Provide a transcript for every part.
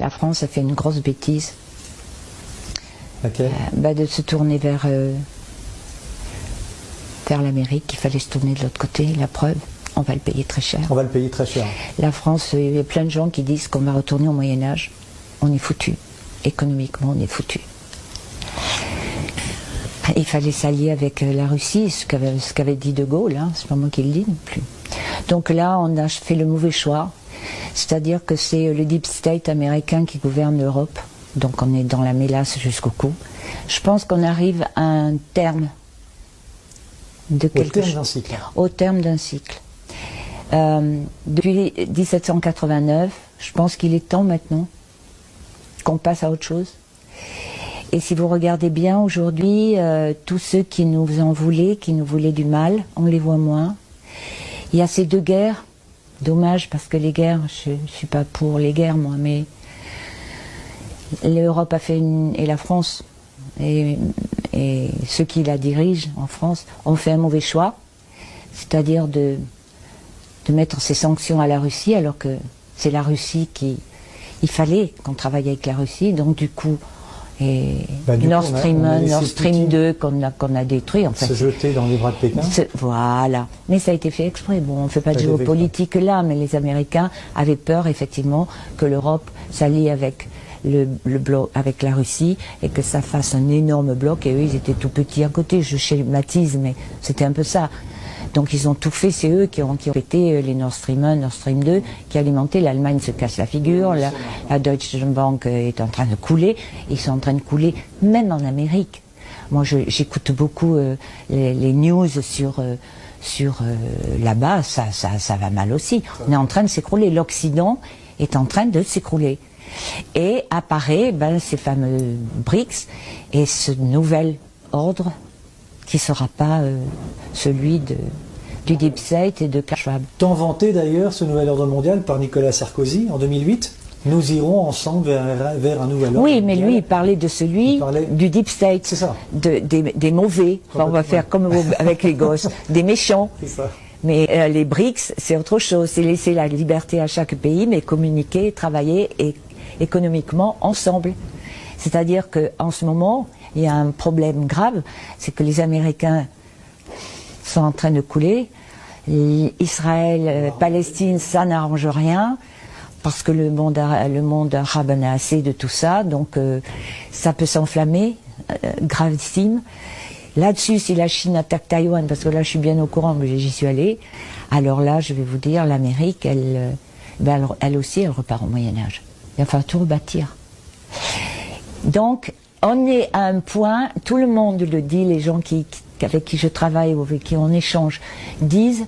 La France a fait une grosse bêtise. Laquelle ? De se tourner vers l'Amérique. Il fallait se tourner de l'autre côté. La preuve, on va le payer très cher. On va le payer très cher. La France, il y a plein de gens qui disent qu'on va retourner au Moyen-Âge. On est foutu. Économiquement, on est foutu. Il fallait s'allier avec la Russie, ce qu'avait dit De Gaulle, hein. C'est pas moi qui le dis non plus. Donc là, on a fait le mauvais choix. C'est-à-dire que c'est le deep state américain qui gouverne l'Europe. Donc on est dans la mélasse jusqu'au cou. Je pense qu'on arrive à un terme de quelque chose. Au terme d'un cycle. Depuis 1789, je pense qu'il est temps maintenant qu'on passe à autre chose. Et si vous regardez bien aujourd'hui, tous ceux qui nous en voulaient, qui nous voulaient du mal, on les voit moins. Il y a ces deux guerres. Dommage, parce que les guerres, je ne suis pas pour les guerres moi, mais l'Europe a fait et la France et ceux qui la dirigent en France ont fait un mauvais choix, c'est-à-dire de mettre ces sanctions à la Russie, alors que c'est la Russie il fallait qu'on travaille avec la Russie, donc du coup Nord Stream 1, Nord Stream 2 qu'on a détruit. En fait, se jeter dans les bras de Pékin. Voilà. Mais ça a été fait exprès. Bon, on ne fait pas de géopolitique là, mais les Américains avaient peur effectivement que l'Europe s'allie avec le bloc, avec la Russie, et que ça fasse un énorme bloc, et eux ils étaient tout petits à côté. Je schématise, mais c'était un peu ça. Donc ils ont tout fait, c'est eux qui ont pété les Nord Stream 1, Nord Stream 2, qui alimentaient. L'Allemagne se casse la figure, la Deutsche Bank est en train de couler, ils sont en train de couler même en Amérique. Moi j'écoute beaucoup les news sur là-bas, ça va mal aussi. On est en train de s'écrouler, l'Occident est en train de s'écrouler. Et apparaît ces fameux BRICS et ce nouvel ordre qui ne sera pas celui du Deep State et de Klaus Schwab. Tant vanté d'ailleurs ce nouvel ordre mondial par Nicolas Sarkozy en 2008. Nous irons ensemble vers un nouvel ordre. Oui, mais lui, il parlait de celui du Deep State. C'est ça. Des mauvais. Enfin, on va faire comme avec les gosses. Des méchants. C'est ça. Mais les BRICS, c'est autre chose. C'est laisser la liberté à chaque pays, mais communiquer, travailler économiquement ensemble. C'est-à-dire qu'en ce moment, il y a un problème grave, c'est que les Américains sont en train de couler. Israël, Palestine, ça n'arrange rien, parce que le monde arabe en a assez de tout ça, donc ça peut s'enflammer, gravissime. Là-dessus, si la Chine attaque Taïwan, parce que là je suis bien au courant, mais j'y suis allée, alors là, je vais vous dire, l'Amérique, elle aussi, elle repart au Moyen-Âge. Il va falloir tout rebâtir. Donc, on est à un point, tout le monde le dit, les gens avec qui je travaille ou avec qui on échange, disent,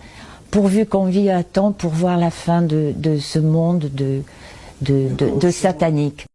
pourvu qu'on vit à temps pour voir la fin de ce monde de satanique.